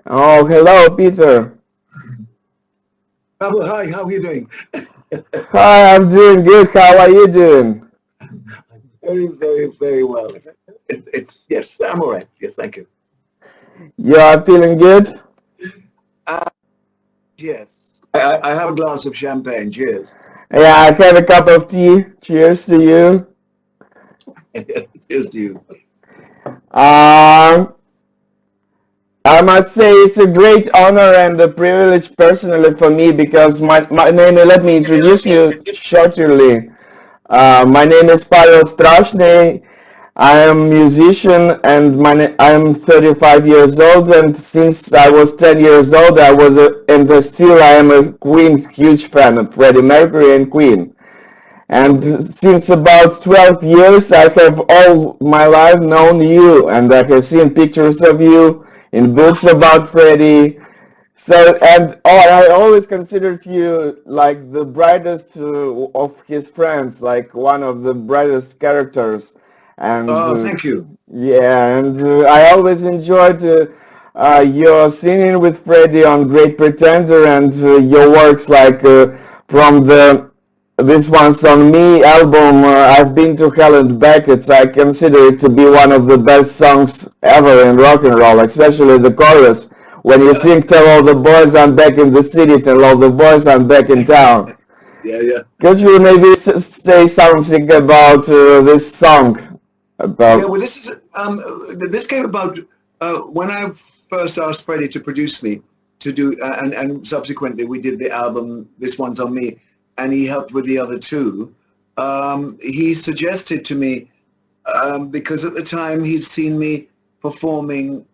Oh, hello, Peter. Pavel, hi, how are you doing? Hi, I'm doing good. How are you doing? Very, very, very well. Yes, I'm all right. Yes, thank you. You are feeling good? Uh, yes. I have a glass of champagne. Cheers. Yeah, I had a cup of tea. Cheers to you. Cheers to you. Um, I must say it's a great honor and a privilege personally for me because my name, let me introduce you shortly. My name is Pavel Strashney. I am a musician and I'm 35 years old, and since I was 10 years old I was and still I am a Queen huge fan of Freddie Mercury and Queen. Okay. And since about 12 years I have all my life known you, and I have seen pictures of you in books about Freddie. So, and I always considered you like the brightest of his friends, like one of the brightest characters. And Oh, thank you. yeah, and I always enjoyed your singing with Freddie on Great Pretender, and your works like from the this one's on me album. I've been to Hell and Back. I consider it to be one of the best songs ever in rock and roll, especially the chorus. When you Yeah, sing, tell all the boys I'm back in the city, tell all the boys I'm back in town. yeah, yeah. Could you maybe say something about this song? Yeah, About well, this came about when I first asked Freddie to produce me to do, and subsequently we did the album. This one's on me, and he helped with the other two. He suggested to me because at the time he'd seen me performing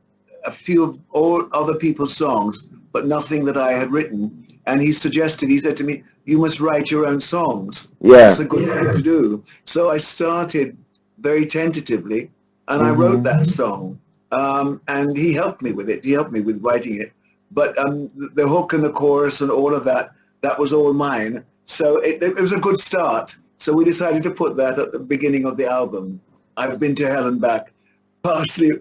a few of all other people's songs, but nothing that I had written. And he said to me, "You must write your own songs. That's yeah. a good thing to do." So I started very tentatively, and I wrote that Mhm. song. And he helped me with it. He helped me with writing it. But the hook and the chorus and all of that, that was all mine. So it was a good start. So we decided to put that at the beginning of the album. I've been to hell and back, partially,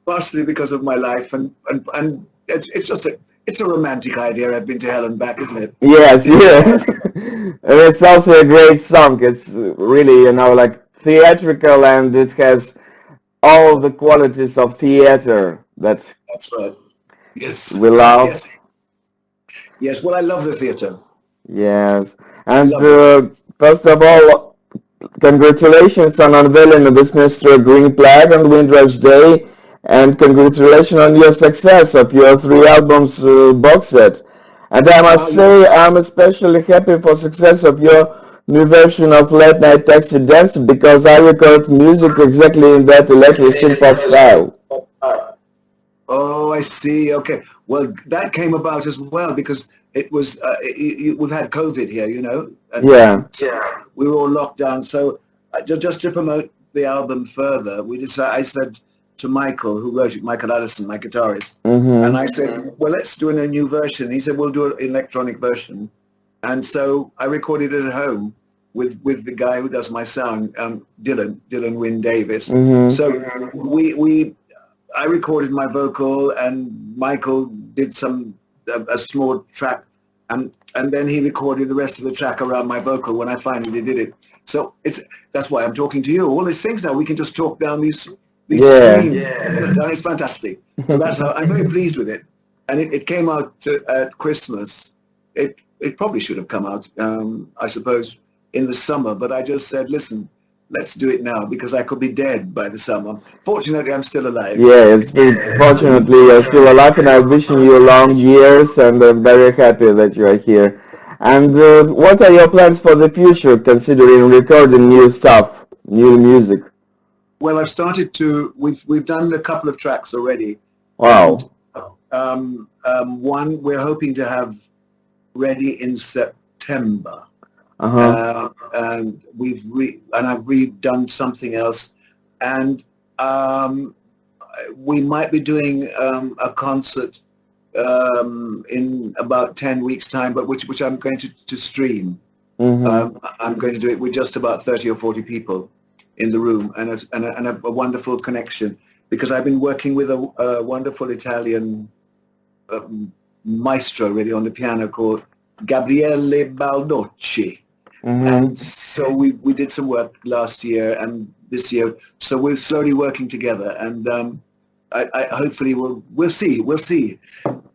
partially because of my life, and it's just it's a romantic idea. I've been to hell and back, isn't it? Yes, yes. And it's also a great song. It's really, like theatrical, and it has all the qualities of theater that That's right. Yes, we yes, love. yes, yes. Well, I love the theatre. Yes. I And love it. first of all, congratulations on unveiling the Westminster Green Flag on Windrush Day, and congratulations on your success of your three albums box set. And I Ah, must say, yes. I'm especially happy for success of your new version of Late Night Taxi Dance, because I record music exactly in that electric synth pop style. Oh, I see. Okay. Well, that came about as well because it was we've had COVID here, Yeah. and so we were all locked down. So just to promote the album further, we decided. I said to Michael, who wrote it, Michael Addison, my guitarist, and I Mm-hmm. said, "Well, let's do a new version." He said, "We'll do an electronic version," and so I recorded it at home with the guy who does my sound, Dylan Wynne Davis. Mm-hmm. So we I recorded my vocal, and Michael did a small track, and then he recorded the rest of the track around my vocal when I finally did it. So that's why I'm talking to you. All these things now we can just talk down these Yeah. streams, and it's fantastic. So that's how I'm very pleased with it, and it came out at Christmas. It probably should have come out, I suppose, in the summer, but I just said, listen, let's do it now because I could be dead by the summer. Fortunately, I'm still alive. Yes, fortunately you're still alive, and I'm wishing you long years, and I'm very happy that you are here. And what are your plans for the future, considering recording new stuff, new music? Well, I've started to. We've done a couple of tracks already, and Wow. one we're hoping to have ready in September. Uh-huh. And I've redone something else, and um, we might be doing a concert in about 10 weeks' time, but which I'm going to stream. Mm-hmm. I'm going to do it with just about 30 or 40 people in the room, and a wonderful connection because I've been working with a wonderful Italian maestro really on the piano called Gabriele Baldocci. And so we did some work last year and this year. So we're slowly working together, and I hopefully we'll see.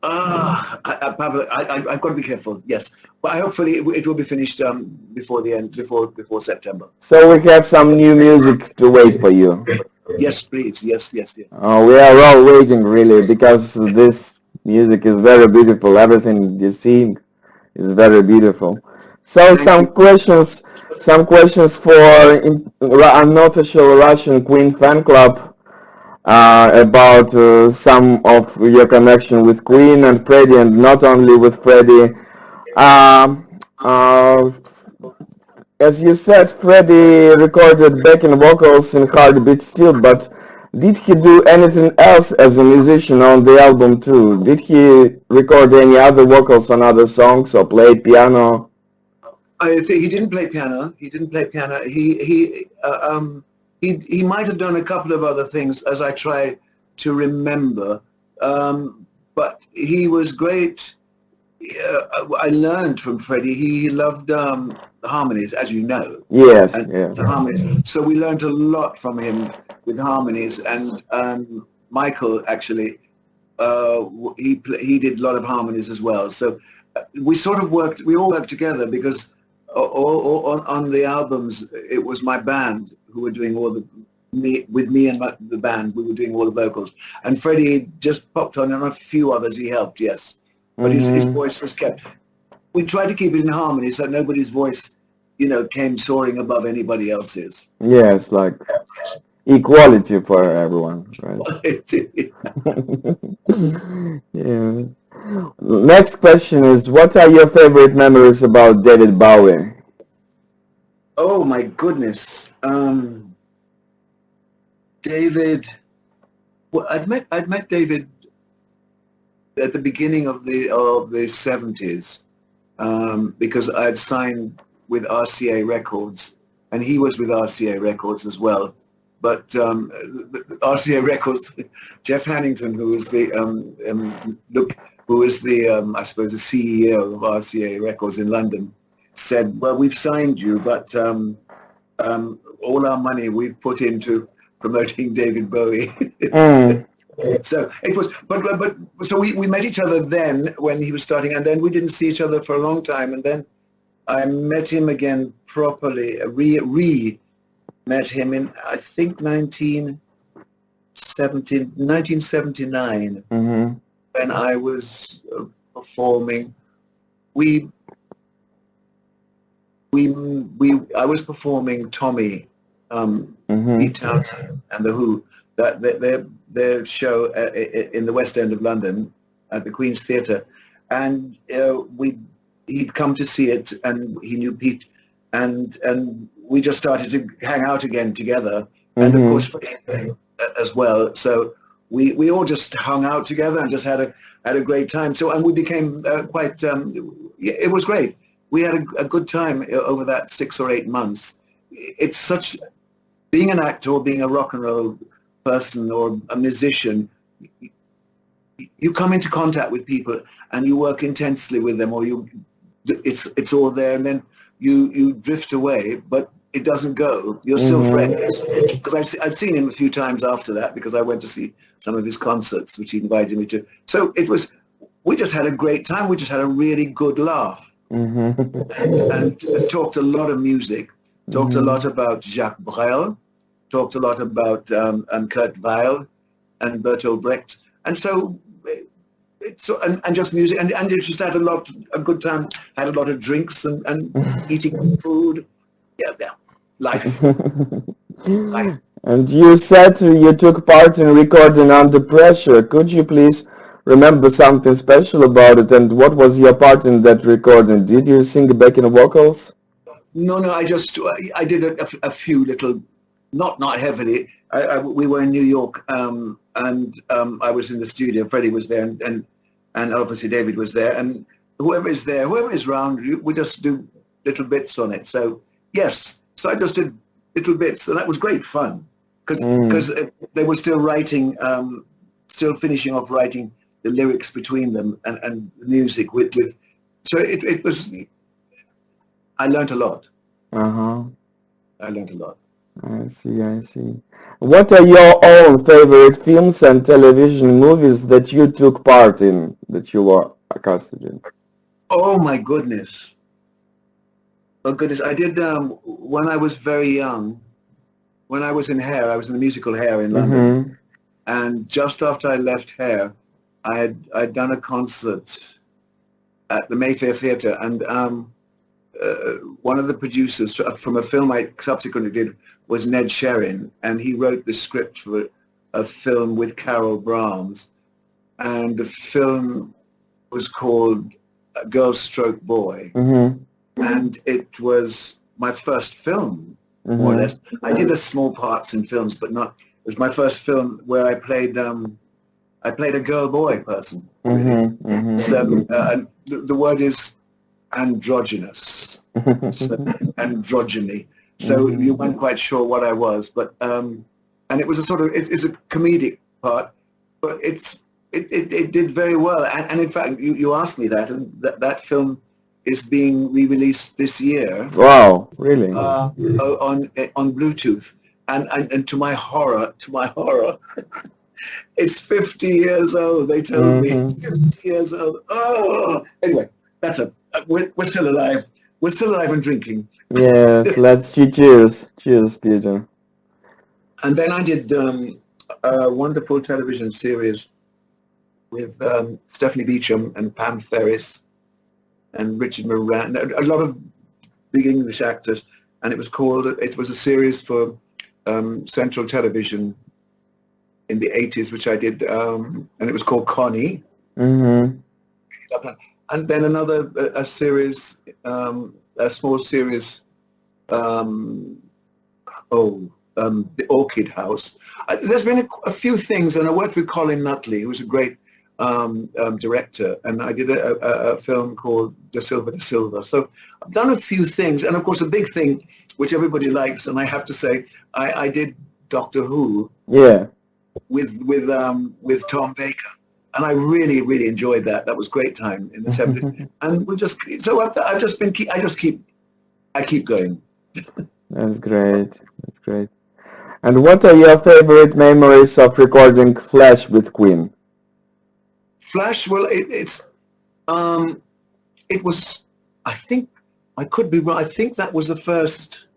Pavel, I've got to be careful. Yes, but hopefully it will be finished before the end, before September. So we have some new music to wait for you. Yes, please. Yes. We are all waiting really because this music is very beautiful. Everything you see is very beautiful. So Thank you. some questions for Unofficial Russian Queen Fan Club about some of your connection with Queen and Freddie, and not only with Freddie. Um, uh, as you said, Freddie recorded backing vocals in Hard Beat Still, but did he do anything else as a musician on the album too? Did he record any other vocals on other songs or play piano? I think he didn't play piano. He might have done a couple of other things as I try to remember. But he was great. I learned from Freddie. He loved harmonies, as you know. Yes, And yeah. harmonies. So we learned a lot from him with harmonies. And Michael actually, he did a lot of harmonies as well. So we sort of worked. We all worked together because on the albums it was my band who were doing all the with me and the band. We were doing all the vocals, and Freddie just popped on, and a few others he helped. Yes. But his voice was kept. We tried to keep it in harmony so nobody's voice, came soaring above anybody else's. Yes, like equality for everyone, right? Yeah. Next question is, what are your favorite memories about David Bowie? Oh my goodness, David. Well, I'd met David at the beginning of the 70s, because I had signed with RCA Records, and he was with RCA Records as well. But the RCA Records, Jeff Hannington, who was the I suppose the CEO of RCA Records in London, said, "Well, we've signed you, but all our money we've put into promoting David Bowie." So it was, but so we met each other then when he was starting, and then we didn't see each other for a long time, and then I met him again properly, met him in, I think, 1979, when I was performing. I was performing Tommy, Pete Townsend and the Who, that their show in the West End of London at the Queen's Theatre, and he'd come to see it, and he knew Pete, and we just started to hang out again together, and of course as well. So we all just hung out together and just had a great time. So, and we became quite. It was great. We had a good time over that 6 or 8 months. It's such, being an actor or being a rock and roll person or a musician, you come into contact with people and you work intensely with them, or it's all there, and then you drift away, but it doesn't go. You're still friends. Because I've seen him a few times after that, because I went to see some of his concerts, which he invited me to. So we just had a great time. We just had a really good laugh. And talked a lot of music, talked a lot about Jacques Brel, talked a lot about Kurt Weill and Bertolt Brecht, and so and just music, and it just had a good time, had a lot of drinks and eating food. Yeah, life. And you said you took part in recording Under Pressure. Could you please remember something special about it, and what was your part in that recording? Did you sing the backing vocals? No, I did a few little, not heavily. We were in New York, and I was in the studio. Freddie was there, and obviously David was there, and whoever is around, we just do little bits on it. So yes, so I just did little bits, and that was great fun, because they were still writing, still finishing off writing the lyrics between them and the music with. So it was. I learned a lot. Uh-huh. I learned a lot. I see, I see. What are your own favorite films and television movies that you took part in, that you were casted in? Oh my goodness. Oh goodness. I did when I was very young. When I was in Hair, I was in the musical Hair in London. Mm-hmm. And just after I left Hair, I'd done a concert at the Mayfair Theatre, and one of the producers from a film I subsequently did was Ned Sherrin, and he wrote the script for a film with Carol Brahms, and the film was called Girl Stroke Boy, Mm-hmm. and it was my first film, more or Mm-hmm. less. I did a small parts in films, but not. It was my first film where I played a girl-boy person. Really. Mm-hmm. Mm-hmm. So the word is androgynous, so, androgyny. So you weren't quite sure what I was, but and it was a sort of it's a comedic part, but it did very well. And in fact, you asked me that, and that film is being re-released this year Wow, really? on Bluetooth. And to my horror, it's 50 years old. They told me Mm-hmm. 50 years old. Oh, anyway, we're still alive. We're still alive and drinking. Yes, let's cheers. Cheers, Peter. And then I did a wonderful television series with Stephanie Beacham and Pam Ferris and Richard Moran, a lot of big English actors. And it was a series for Central Television in the 80s, which I did, and it was called Connie. Mm-hmm. And then a series, a small series, The Orchid House. There's been a few things, and I worked with Colin Nutley, who was a great director, and I did a film called De Silva. So I've done a few things, and of course a big thing, which everybody likes, and I have to say, I did Doctor Who. Yeah. With Tom Baker, and I really, really enjoyed that. That was great time in the 70s. And I keep going. That's great. That's great. And what are your favorite memories of recording Flash with Queen? Flash, well, it was, I think, I could be wrong, I think that was the first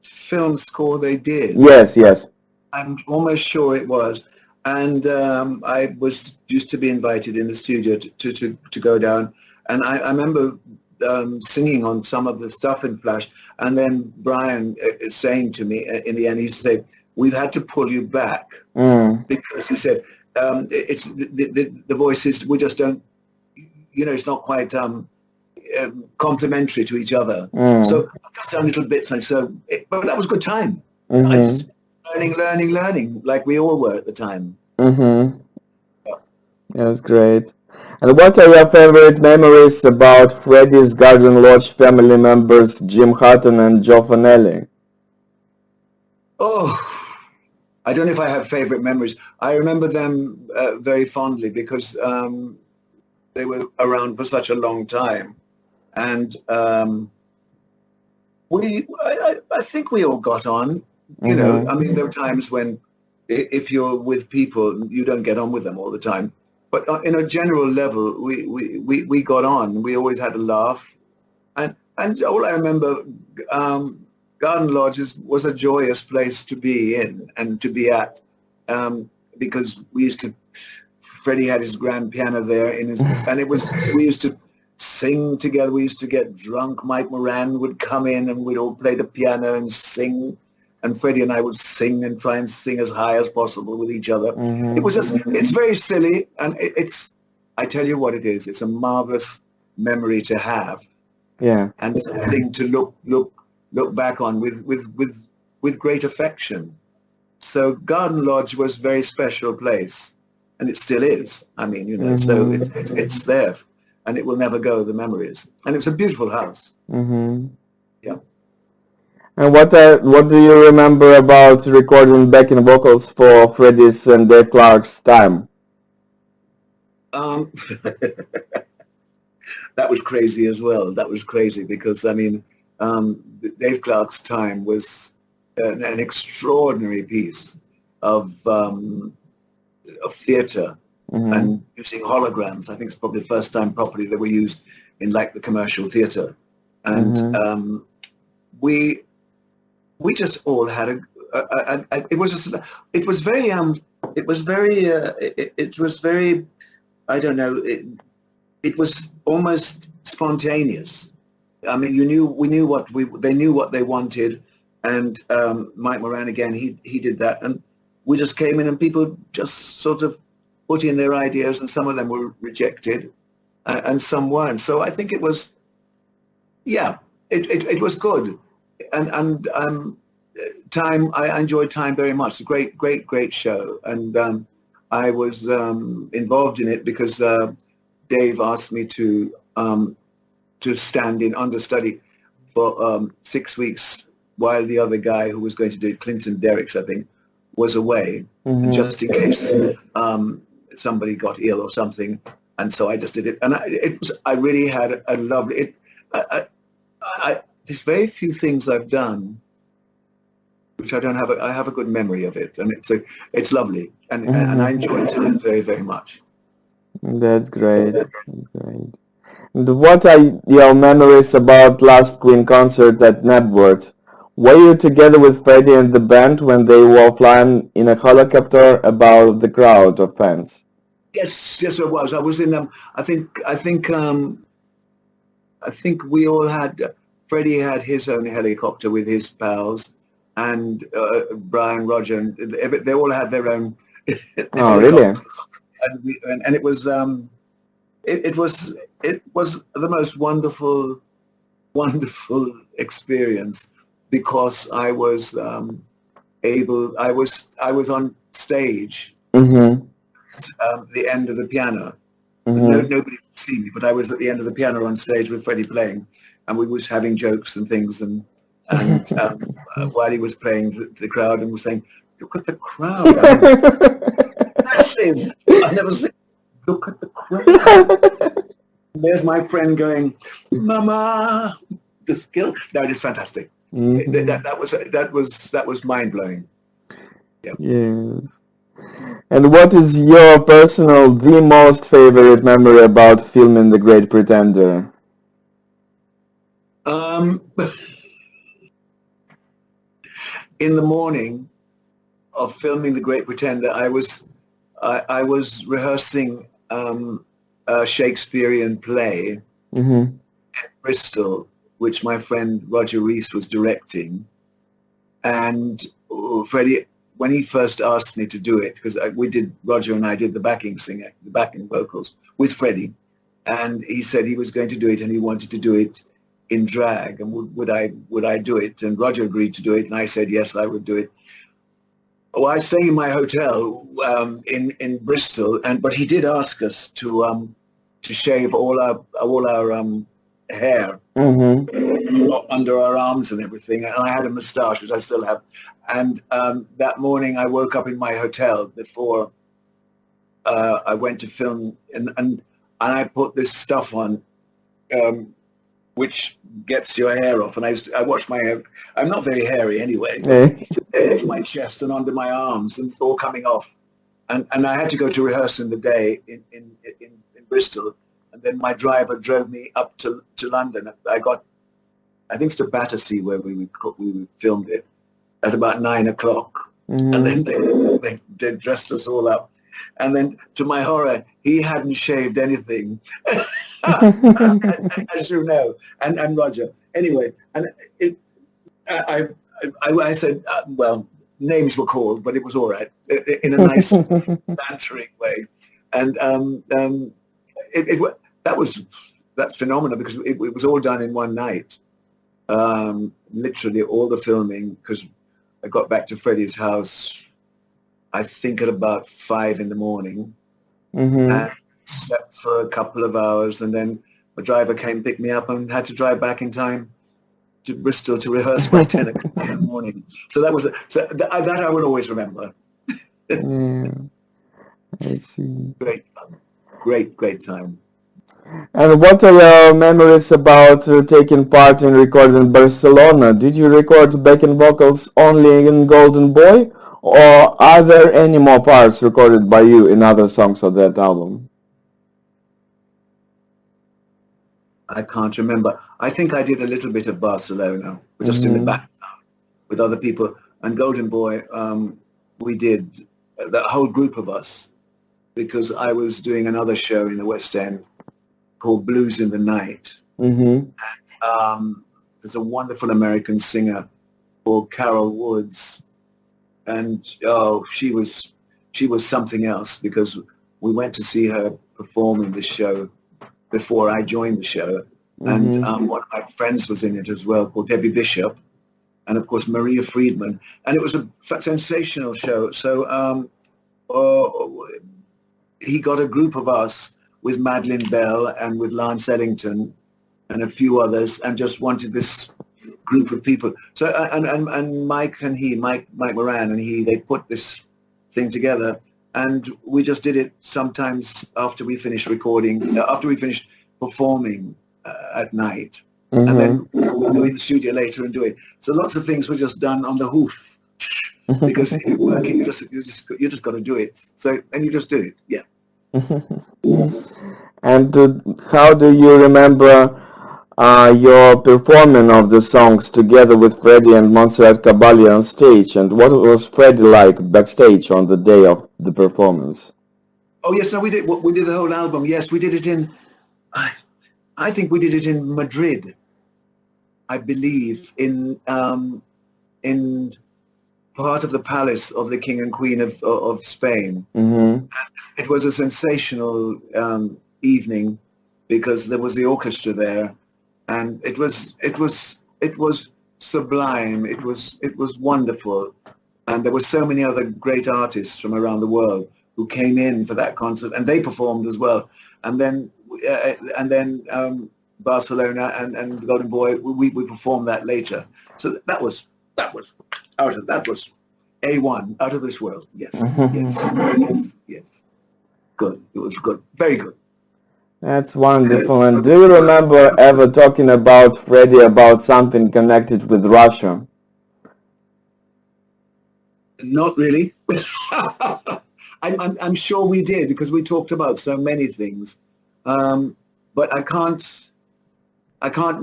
film score they did. Yes, yes. I'm almost sure it was. And I was used to be invited in the studio to go down. And I remember singing on some of the stuff in Flash. And then Brian saying to me in the end, he said, "We've had to pull you back." Because he said, it's the voices, we just don't, it's not quite complementary to each other. So I've just done little bits. And so, but that was a good time. I just, learning, like we all were at the time. Mm-hmm. That's great. And what are your favorite memories about Freddys Garden Lodge family members Jim Hutton and Joe Fanelli? Oh, I don't know if I have favorite memories. I remember them very fondly because they were around for such a long time. And I think we all got on. You know, I mean, there are times when if you're with people, you don't get on with them all the time. But in a general level, we got on. We always had a laugh. And all I remember, Garden Lodge was a joyous place to be in and to be at, because Freddie had his grand piano there and we used to sing together. We used to get drunk. Mike Moran would come in and we'd all play the piano and sing. And Freddie and I would sing and try and sing as high as possible with each other. It's very silly, and I tell you what it is. It's a marvelous memory to have. Yeah. And something to look back on with great affection. So Garden Lodge was a very special place, and it still is. I mean, so it's there, and it will never go, the memories. And it's a beautiful house. Yeah. And what do you remember about recording backing vocals for Freddys and Dave Clark's time? Um, that was crazy as well. That was crazy because, I mean, Dave Clark's Time was an extraordinary piece of theatre and using holograms. I think it's probably the first time properly they were used in like the commercial theatre. And we just all had it was just, it was very it was very, I don't know, it was almost spontaneous. I mean, we knew they knew what they wanted, and Mike Moran again, he did that, and we just came in, and people just sort of put in their ideas, and some of them were rejected, and some weren't. So I think it was, yeah, it was good, and Time, I enjoyed Time very much. A great show, and I was involved in it because Dave asked me to stand in understudy for 6 weeks while the other guy who was going to do it, Clinton Derricks, I think, was away, just in case somebody got ill or something. And so I just did it, and I really had a lovely. There's very few things I've done which I don't have. I have a good memory of it, and it's lovely, and I enjoyed it very, very much. That's great. That's great. And what are your memories about last Queen concert at Knebworth? Were you together with Freddie and the band when they were flying in a helicopter above the crowd of fans? Yes, I was. I was in I think we all had. Freddie had his own helicopter with his pals, and Brian, Roger, and they all had their own. Oh, really? And it was it was the most wonderful experience because I was I was on stage the end of the piano. Nobody could see me, but I was at the end of the piano on stage with Freddie playing, and we was having jokes and things, and while he was playing, the crowd and was saying, "Look at the crowd." That's him. I never said, "Look at the crowd." There's my friend going, "Mama, the skill." No, it's fantastic. That was mind blowing. Yeah. Yes. And what is your personal, the most favorite memory about filming The Great Pretender? In the morning of filming The Great Pretender, I was rehearsing a Shakespearean play in Bristol, which my friend Roger Rees was directing. And Freddie, when he first asked me to do it, because Roger and I did the backing vocals with Freddie, and he said he was going to do it, and he wanted to do it in drag, and would I do it? And Roger agreed to do it, and I said yes, I would do it. Well, I was staying in my hotel in Bristol, but he did ask us to shave all our hair under our arms and everything, and I had a moustache, which I still have. And that morning, I woke up in my hotel before I went to film, and I put this stuff on, which gets your hair off. And I wash my hair. I'm not very hairy anyway. Off my chest and under my arms, and it's all coming off. And I had to go to rehearse in the day in Bristol. And then my driver drove me up to London. I think it's to Battersea where we filmed it at about 9 o'clock. And then they dressed us all up. And then, to my horror, he hadn't shaved anything, as you know, and Roger. Anyway, and I said, well, names were called, but it was all right, in a nice, bantering way. And that's phenomenal because it was all done in one night. Literally all the filming, because I got back to Freddie's house, I think at about 5 a.m, and slept for a couple of hours, and then the driver came, picked me up, and had to drive back in time to Bristol to rehearse by 10 o'clock in the morning. So that I will always remember. Yeah, I see. Great fun. great time. And what are your memories about taking part in recording Barcelona? Did you record backing vocals only in Golden Boy, or are there any more parts recorded by you in other songs of that album? I can't remember. I think I did a little bit of Barcelona, just in the background with other people. And Golden Boy, we did, the whole group of us, because I was doing another show in the West End called Blues in the Night. Mm-hmm. There's a wonderful American singer called Carol Woods, and she was something else, because we went to see her perform in the show before I joined the show, and one of my friends was in it as well, called Debbie Bishop, and of course Maria Friedman, and it was a sensational show. So he got a group of us with Madeleine Bell and with Lance Ellington and a few others, and just wanted this group of people. So and Mike Moran and they put this thing together, and we just did it sometimes after we finished recording, after we finished performing at night, and then we'll go in the studio later and do it. So lots of things were just done on the hoof, because if you're working, you just got to do it. So, and you just do it, yeah. And how do you remember your performing of the songs together with Freddie and Montserrat Caballé on stage? And what was Freddie like backstage on the day of the performance? Oh yes, no, we did the whole album. Yes, we did it in, I think we did it in Madrid, I believe, in part of the palace of the King and Queen of Spain. Mm-hmm. It was a sensational evening, because there was the orchestra there, and it was sublime. It was wonderful, and there were so many other great artists from around the world who came in for that concert, and they performed as well. And then Barcelona and Golden Boy, we performed that later. So that was A1, out of this world. Yes, yes. Good. It was good. Very good. That's wonderful. And do you remember ever talking about Freddie about something connected with Russia? Not really. I'm sure we did, because we talked about so many things. But I can't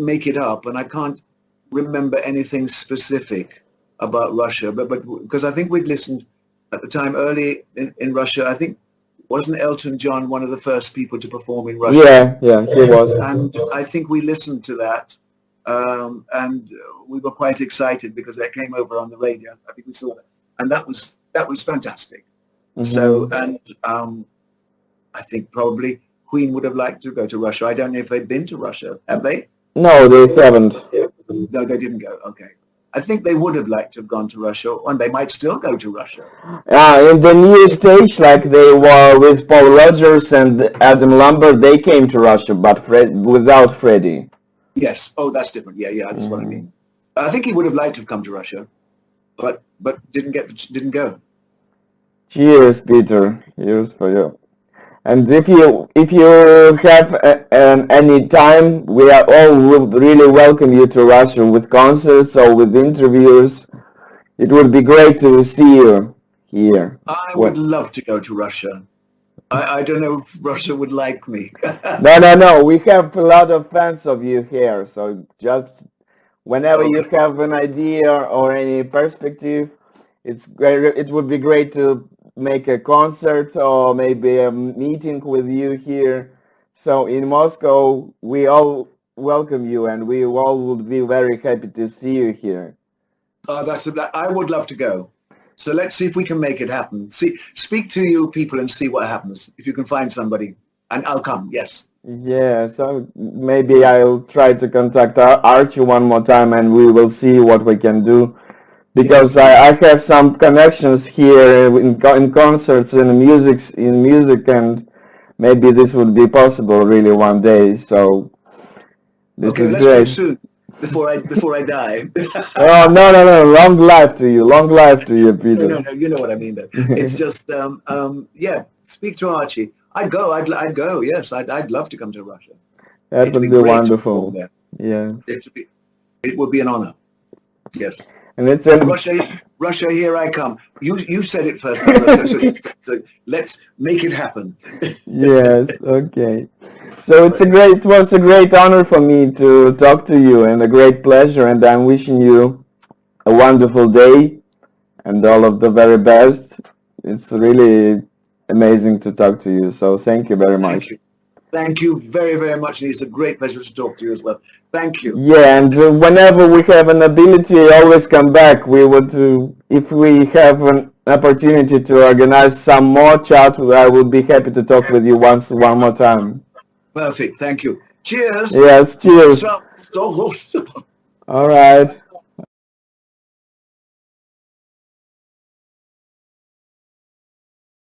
make it up, and I can't remember anything specific about Russia. But because I think we'd listened at the time early in Russia. I think, wasn't Elton John one of the first people to perform in Russia? Yeah, he was. And I think we listened to that, and we were quite excited because that came over on the radio. I think we saw that, and that was fantastic. Mm-hmm. So, and I think probably Queen would have liked to go to Russia. I don't know if they've been to Russia. Have they? No, they haven't. No, they didn't go. Okay. I think they would have liked to have gone to Russia, and they might still go to Russia. In the new stage, like they were with Paul Rodgers and Adam Lambert, they came to Russia, but without Freddie. Yes. Oh, that's different. Yeah, that's what I mean. I think he would have liked to have come to Russia, but didn't go. Cheers, Peter. Cheers for you. And if you have any time, we are all really welcome you to Russia with concerts or with interviews. It would be great to see you here. I would love to go to Russia. I don't know if Russia would like me. No. We have a lot of fans of you here. So just whenever you have an idea or any perspective, it would be great to make a concert or maybe a meeting with you here. So in Moscow, we all welcome you, and we all would be very happy to see you here. I would love to go. So let's see if we can make it happen. Speak to you people and see what happens. If you can find somebody, and I'll come. Yes. Yeah. So maybe I'll try to contact Archie one more time, and we will see what we can do. Because I have some connections here in concerts and music, and maybe this would be possible really one day. So this is let's great. do it soon before I die. Oh no! Long life to you, Peter. No. You know what I mean. Though. It's just speak to Archie. I'd go. I'd go. Yes, I'd love to come to Russia. That It'd would be great to perform wonderful. there. Yes. It would be an honor. Yes. And it's So Russia, here I come. You said it first, Pavel, so let's make it happen. yes, okay. So it was a great honor for me to talk to you and a great pleasure, and I'm wishing you a wonderful day and all of the very best. It's really amazing to talk to you. So thank you very much. Thank you. Thank you very, very much, and it's a great pleasure to talk to you as well. Thank you. Yeah, and whenever we have an ability, always come back. We would, if we have an opportunity to organize some more chat, I would be happy to talk with you one more time. Perfect. Thank you. Cheers. Yes, cheers. All right.